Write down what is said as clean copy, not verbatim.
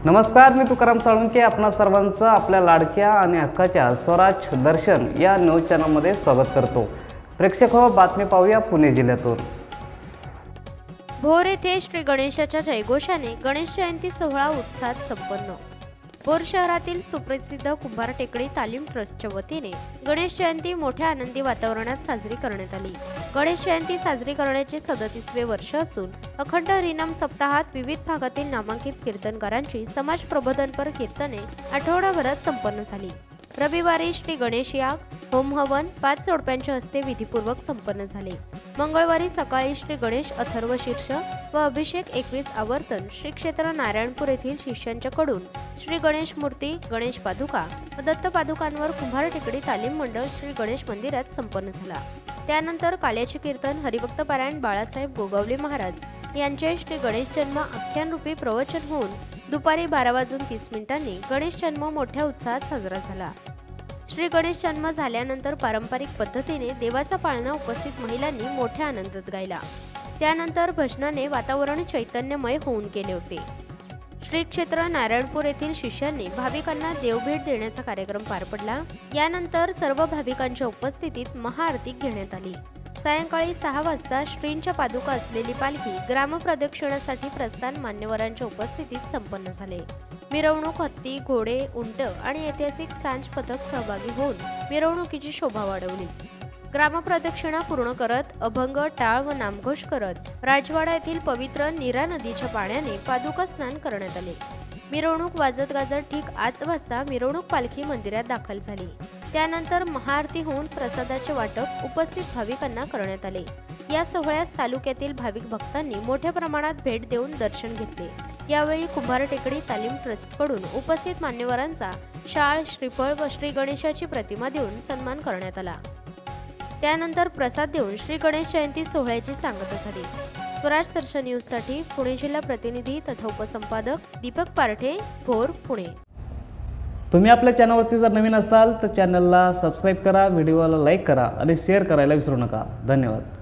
नमस्कार, मी तुकाराम साळुंके आपणा सर्वांचं आपल्या लाडक्या आणि हक्काच्या स्वराज दर्शन या न्यूज चॅनलमध्ये स्वागत करतो। प्रेक्षक हो, बातमी पाहूया पुणे जिल्ह्यातून। भोर येथे श्री गणेशाच्या जयघोषाने गणेश जयंती सोहळा उत्साहात संपन्न। भोर शहरातील सुप्रसिद्ध कुंभार टेकडी तालीम ट्रस्टच्या वतीने गणेश जयंती मोठ्या आनंदी वातावरणात साजरी करण्यात आली। गणेश जयंती साजरी करण्याचे 37वे वर्ष असून अखंड हरिनाम सप्ताहात विविध भागातील नामांकित कीर्तनकारांची समाज प्रबोधनपर कीर्तने आठवडाभरात संपन्न झाली। रविवारी श्री गणेश याग, होम हवन 5 जोडप्यांच्या हस्ते विधिपूर्वक संपन्न झाले। मंगळवारी सकाळी श्री गणेश अथर्व शीर्ष व अभिषेक 21 आवर्तन श्री क्षेत्र नारायणपूर येथील शिष्यांच्याकडून श्री गणेश मूर्ती, गणेश पादुका व दत्त पादुकांवर कुंभार टेकडी तालीम मंडळ श्री गणेश मंदिरात संपन्न झाला। त्यानंतर काल्याचे कीर्तन, हरिभक्त पारायण बाळासाहेब गोगावले महाराज यांचे श्री गणेश जन्म आख्यानरूपी प्रवचन होऊन दुपारी 12:30 गणेश जन्म मोठ्या उत्साहात साजरा झाला। श्री गणेश जन्म झाल्यानंतर पारंपरिक पद्धतीने देवाचा पाळणा उपस्थित महिलांनी मोठ्या आनंदात गायला। त्यानंतर भजनाने वातावरण चैतन्यमय होऊन गेले होते। श्री क्षेत्र नारायणपूर येथील शिष्यांनी भाविकांना देवभेट देण्याचा कार्यक्रम पार पडला। यानंतर सर्व भाविकांच्या उपस्थितीत महाआरती घेण्यात आली। सायंकाळी 6 वाजता श्रींच्या पादुका असलेली पालखी ग्रामप्रदक्षिणासाठी प्रस्थान मान्यवरांच्या उपस्थितीत संपन्न झाले। मिरवणूक, हत्ती, घोडे, उंट आणि ऐतिहासिक सांज पथक सहभागी होऊन मिरवणुकीची शोभा वाढवली। ग्रामप्रदक्षिणा पूर्ण करत अभंग, टाळ व नामघोष करत राजवाडा येथील पवित्र नीरा नदीच्या पाण्याने पादुका स्नान करण्यात आले। मिरवणूक वाजत गाजत ठीक 8 वाजता मिरवणूक पालखी मंदिरात दाखल झाली। त्यानंतर महाआरती होऊन प्रसादाचे वाटप उपस्थित भाविकांना करण्यात आले। या सोहळ्यास तालुक्यातील भाविक भक्तांनी मोठ्या प्रमाणात भेट देऊन दर्शन घेतले। यावेळी कुंभार टेकडी तालीम ट्रस्टकडून उपस्थित मान्यवरांचा शाळ, श्रीफळ व श्री गणेशाची प्रतिमा देऊन सन्मान करण्यात आला। त्यानंतर प्रसाद देऊन श्री गणेश जयंती सोहळ्याची सांगता झाली। स्वराज दर्शन न्यूजसाठी पुणे जिल्हा प्रतिनिधी तथा उपसंपादक दीपक पारठे, भोर, पुणे। तुम्ही आपल्या चॅनलवरती जर नवीन असाल तर चॅनलला सबस्क्राईब करा, व्हिडिओला लाईक करा आणि शेअर करायला विसरू नका। धन्यवाद।